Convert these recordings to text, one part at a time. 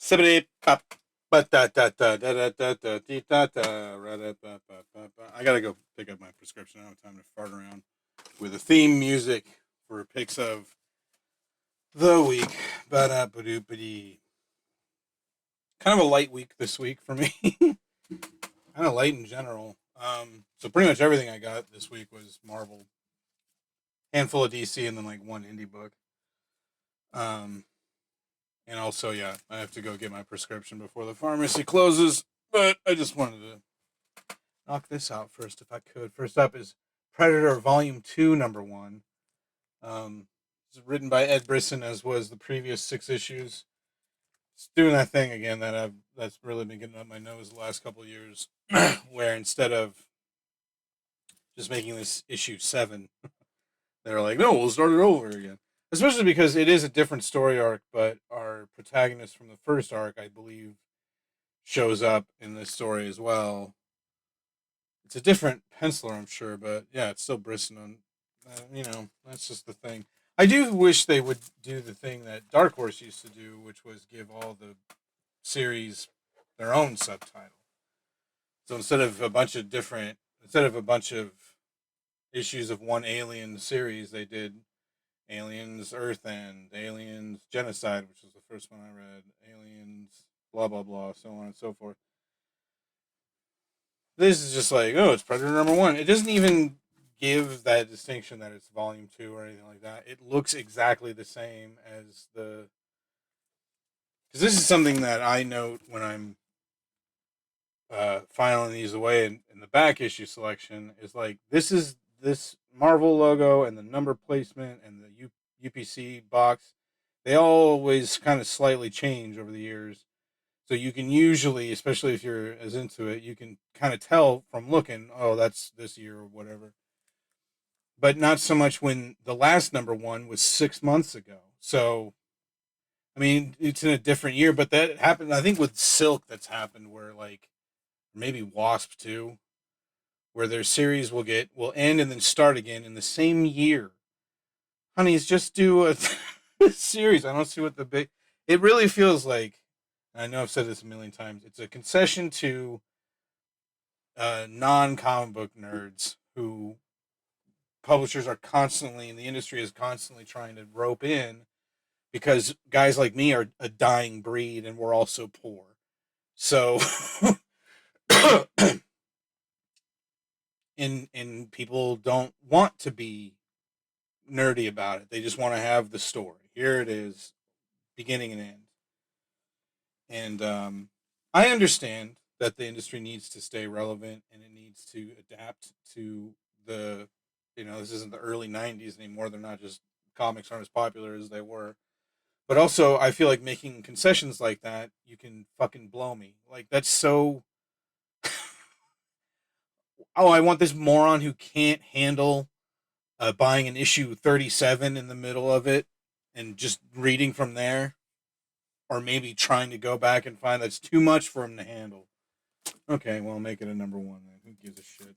Sibbity pop. I gotta go pick up my prescription. I don't have time to fart around with the theme music for picks of the week. Kind of a light week this week for me. Kind of light in general. So pretty much everything I got this week was Marvel, handful of DC, and then like one indie book. Um, and also, yeah, I have to go get my prescription before the pharmacy closes. But I just wanted to knock this out first, if I could. First up is Predator Volume Two, Number One. It's written by Ed Brisson, as was the previous six issues. It's doing that thing again that's really been getting up my nose the last couple of years, where instead of just making this issue seven, they're like, no, we'll start it over again. Especially because it is a different story arc, but our protagonist from the first arc, I believe, shows up in this story as well. It's a different penciler, I'm sure, but yeah, it's still Brisson on. That's just the thing. I do wish they would do the thing that Dark Horse used to do, which was give all the series their own subtitle. So instead of a bunch of issues of one Alien series, they did Aliens Earth End, Aliens Genocide, which was the first one I read, Aliens blah blah blah, so on and so forth. This is just like, oh, it's Predator number one. It doesn't even give that distinction that it's volume two or anything like that. It looks exactly the same as the. Because this is something that I note when I'm filing these away in the back issue selection is like, this is this Marvel logo and the number placement and the UPC box. They always kind of slightly change over the years. So you can usually, especially if you're as into it, you can kind of tell from looking, oh, that's this year or whatever. But not so much when the last number one was 6 months ago. So, I mean, it's in a different year, but that happened, I think, with Silk, that's happened where, like, maybe Wasp too, where their series will end and then start again in the same year. Honeys, just do a series. I don't see what the big. It really feels like. I know I've said this a million times. It's a concession to non comic book nerds who publishers are constantly, and the industry is constantly trying to rope in because guys like me are a dying breed and we're also poor. So, and people don't want to be nerdy about it. They just want to have the story. Here it is, beginning and end. And I understand that the industry needs to stay relevant and it needs to adapt to the, this isn't the early 90s anymore. They're not just, comics aren't as popular as they were. But also, I feel like making concessions like that, you can fucking blow me. Like, that's so. Oh, I want this moron who can't handle buying an issue 37 in the middle of it and just reading from there, or maybe trying to go back and find that's too much for him to handle. Okay, well, make it a number one then. Who gives a shit?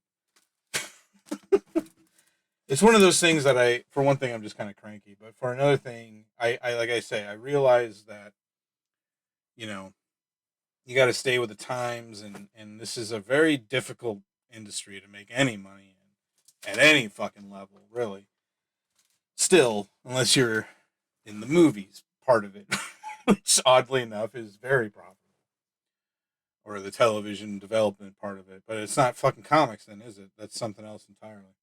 It's one of those things that for one thing, I'm just kind of cranky, but for another thing, I like I say, I realize that you know you got to stay with the times, and this is a very difficult industry to make any money in at any fucking level, really. Still, unless you're in the movies part of it, which oddly enough is very profitable, or the television development part of it. But it's not fucking comics, then, is it? That's something else entirely.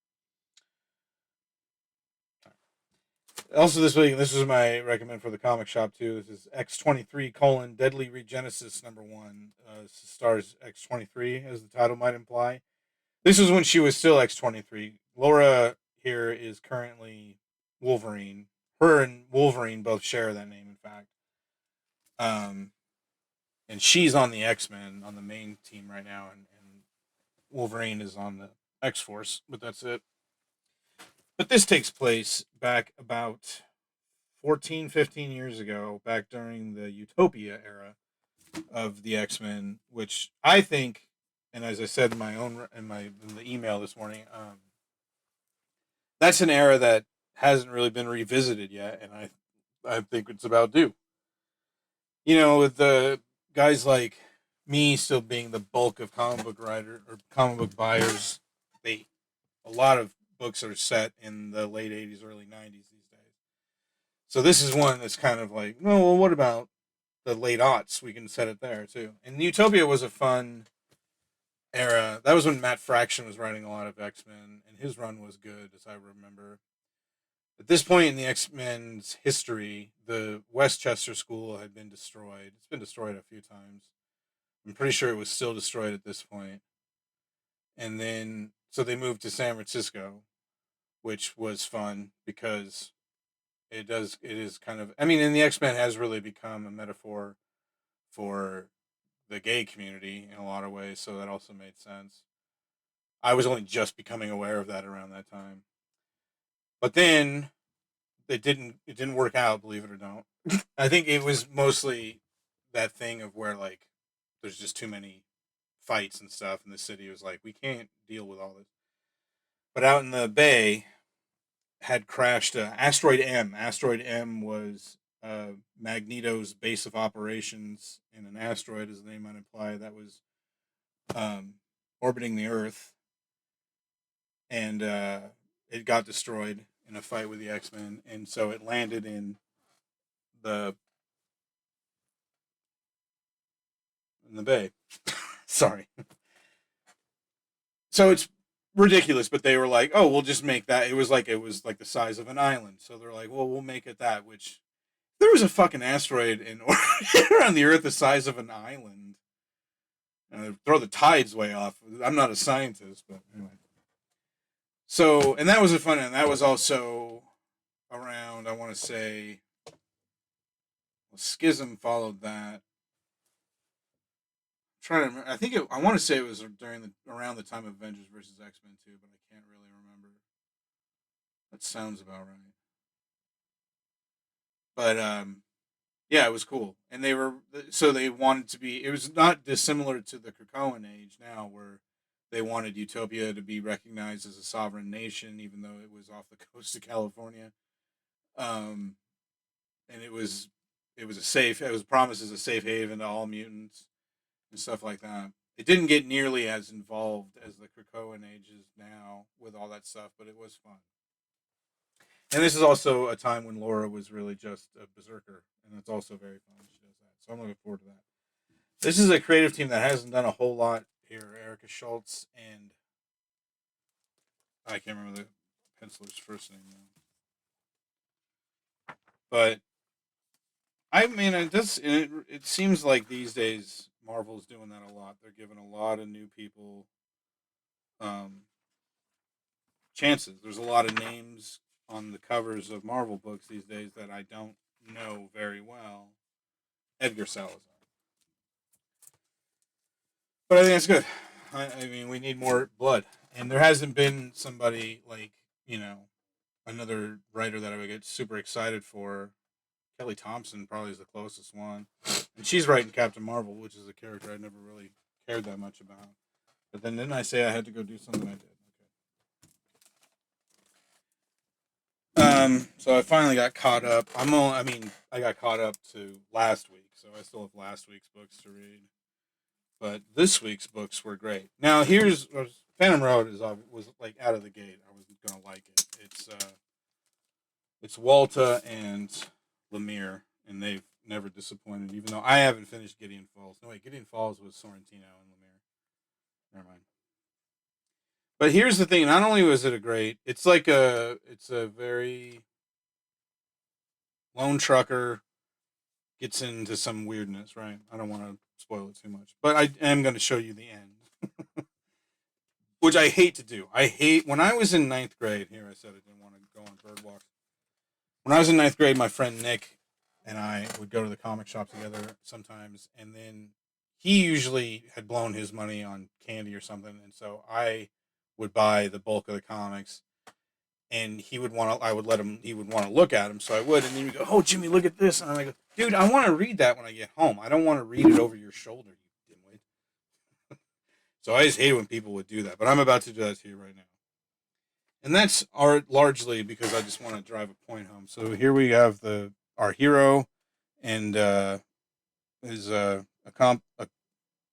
Also, this week, this is my recommend for the comic shop too. This is X-23 colon Deadly Regenesis number one. Stars X-23, as the title might imply. This was when she was still X-23. Laura here is currently Wolverine. Her and Wolverine both share that name, in fact. Um, and she's on the X-Men on the main team right now, and Wolverine is on the X-Force, but that's it. But this takes place back about 14, 15 years ago, back during the Utopia era of the X-Men, which I think, and as I said in my own in the email this morning, that's an era that hasn't really been revisited yet, and I think it's about due. with the guys like me still being the bulk of comic book writer or comic book buyers, they a lot of books are set in the late '80s, early '90s these days. So this is one that's kind of like, no, well, what about the late aughts? We can set it there too. And Utopia was a fun era. That was when Matt Fraction was writing a lot of X Men, and his run was good, as I remember. At this point in the X Men's history, the Westchester School had been destroyed. It's been destroyed a few times. I'm pretty sure it was still destroyed at this point. And then, so they moved to San Francisco, which was fun because it is kind of, I mean, and the X Men has really become a metaphor for the gay community in a lot of ways, so that also made sense. I was only just becoming aware of that around that time. But then it didn't work out, believe it or not. I think it was mostly that thing of where like there's just too many fights and stuff, and the city was like, we can't deal with all this. But out in the bay had crashed asteroid M. Asteroid M was Magneto's base of operations in an asteroid, as the name might imply, that was um, orbiting the Earth, and it got destroyed in a fight with the X Men, and so it landed the in the bay. Sorry. So it's ridiculous, but they were like, "Oh, we'll just make that." It was like the size of an island, so they're like, "Well, we'll make it that." Which there was a fucking asteroid in around the Earth the size of an island. Throw the tides way off. I'm not a scientist, but anyway. So, and that was a fun, and that was also around. I want to say, well, Schism followed that. Trying to remember. I want to say it was during the around the time of Avengers versus X Men 2, but I can't really remember. That sounds about right. But yeah, it was cool, and they wanted to be. It was not dissimilar to the Krakoan age now, where they wanted Utopia to be recognized as a sovereign nation, even though it was off the coast of California. Um, and it was promised as a safe haven to all mutants and stuff like that. It didn't get nearly as involved as the Krakoan age is now with all that stuff, but it was fun. And this is also a time when Laura was really just a berserker, and it's also very fun when she does that. So I'm looking forward to that. This is a creative team that hasn't done a whole lot here. Erica Schultz and I can't remember the penciler's first name now, but I mean it seems like these days Marvel's doing that a lot. They're giving a lot of new people um, chances. There's a lot of names on the covers of Marvel books these days that I don't know very well. Edgar Salazar. But I think that's good. I mean, we need more blood, and there hasn't been somebody like another writer that I would get super excited for. Kelly Thompson probably is the closest one, and she's writing Captain Marvel, which is a character I never really cared that much about. But then didn't I say I had to go do something? I did. Okay. So I finally got caught up. I mean, I got caught up to last week, so I still have last week's books to read. But this week's books were great. Now here's Phantom Road was like out of the gate. I was gonna like it. It's Walta and Lemire, and they've never disappointed. Even though I haven't finished Gideon Falls. No wait, Gideon Falls was Sorrentino and Lemire. Never mind. But here's the thing: not only was it a great, it's a very lone trucker gets into some weirdness, right? I don't want to spoil it too much, but I am going to show you the end, which I hate to do. I hate when I was in ninth grade. Here, I said I didn't want to go on bird walks. When I was in ninth grade, my friend Nick and I would go to the comic shop together sometimes, and then he usually had blown his money on candy or something, and so I would buy the bulk of the comics, and he would want to. I would let him. He would want to look at them, so I would, and then he'd go, "Oh, Jimmy, look at this," and I'm like, "Dude, I want to read that when I get home. I don't want to read it over your shoulder, you dimwit." So I just hate when people would do that, but I'm about to do that to you right now. And that's largely because I just want to drive a point home. So here we have the our hero and his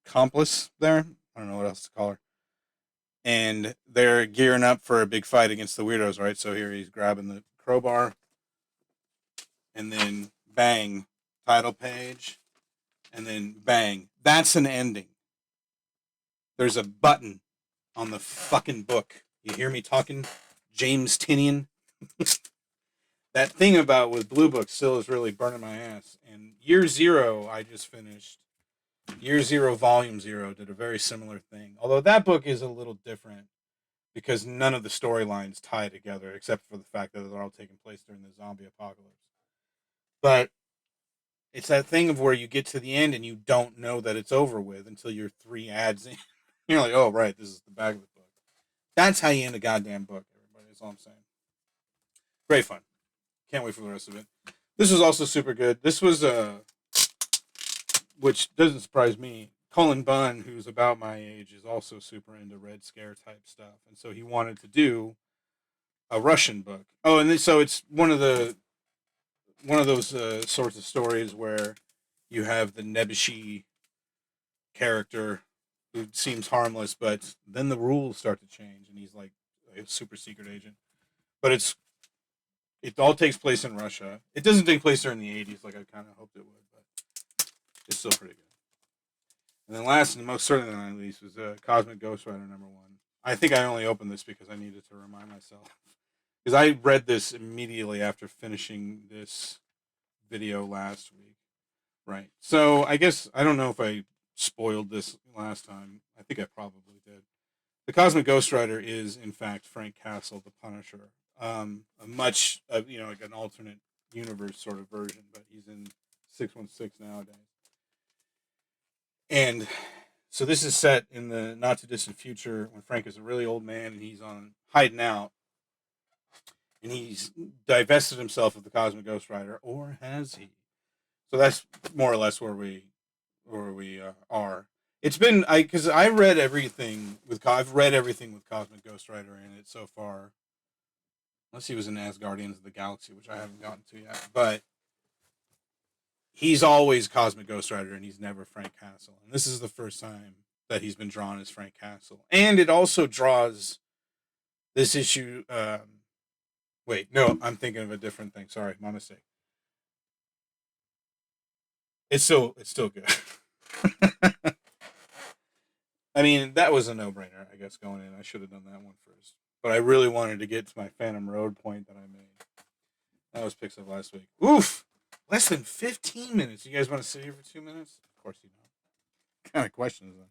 accomplice there. I don't know what else to call her. And they're gearing up for a big fight against the weirdos, right? So here he's grabbing the crowbar, and then bang, title page, and then bang. That's an ending. There's a button on the fucking book. You hear me talking, James Tinian? That thing about with Blue Book still is really burning my ass. And Year Zero, I just finished. Year Zero, Volume Zero did a very similar thing. Although that book is a little different because none of the storylines tie together except for the fact that they're all taking place during the zombie apocalypse. But it's that thing of where you get to the end and you don't know that it's over with until you're 3 ads in. You're like, oh, right, this is the back of the book. That's how you end a goddamn book, everybody. That's all I'm saying. Great fun. Can't wait for the rest of it. This was also super good. This was, which doesn't surprise me, Cullen Bunn, who's about my age, is also super into Red Scare type stuff. And so he wanted to do a Russian book. Oh, and so it's one of those sorts of stories where you have the Nebuchadnezzar character who seems harmless, but then the rules start to change, and he's like a super secret agent. But it all takes place in Russia. It doesn't take place during the '80s like I kind of hoped it would, but it's still pretty good. And then last and most certainly not least was Cosmic Ghost Rider #1. I think I only opened this because I needed to remind myself because I read this immediately after finishing this video last week. Right. So I guess I don't know if I spoiled this last time. I think I probably did. The Cosmic Ghost Rider is, in fact, Frank Castle, the Punisher. A much, like an alternate universe sort of version, but he's in 616 nowadays. And so this is set in the not too distant future when Frank is a really old man and he's on hiding out, and he's divested himself of the Cosmic Ghost Rider, or has he? So that's more or less where we are. It's been because I read everything with I've read everything with Cosmic Ghost Rider in it so far. Unless he was in Asgardians of the Galaxy, which I haven't gotten to yet, but he's always Cosmic Ghost Rider, and he's never Frank Castle. And this is the first time that he's been drawn as Frank Castle, and it also draws this issue. Wait, no, I'm thinking of a different thing. Sorry, my mistake. It's still good. I mean, that was a no-brainer, I guess, going in. I should have done that one first. But I really wanted to get to my Phantom Road point that I made. That was picks up last week. Oof! Less than 15 minutes. You guys want to sit here for 2 minutes? Of course you don't. What kind of question is that?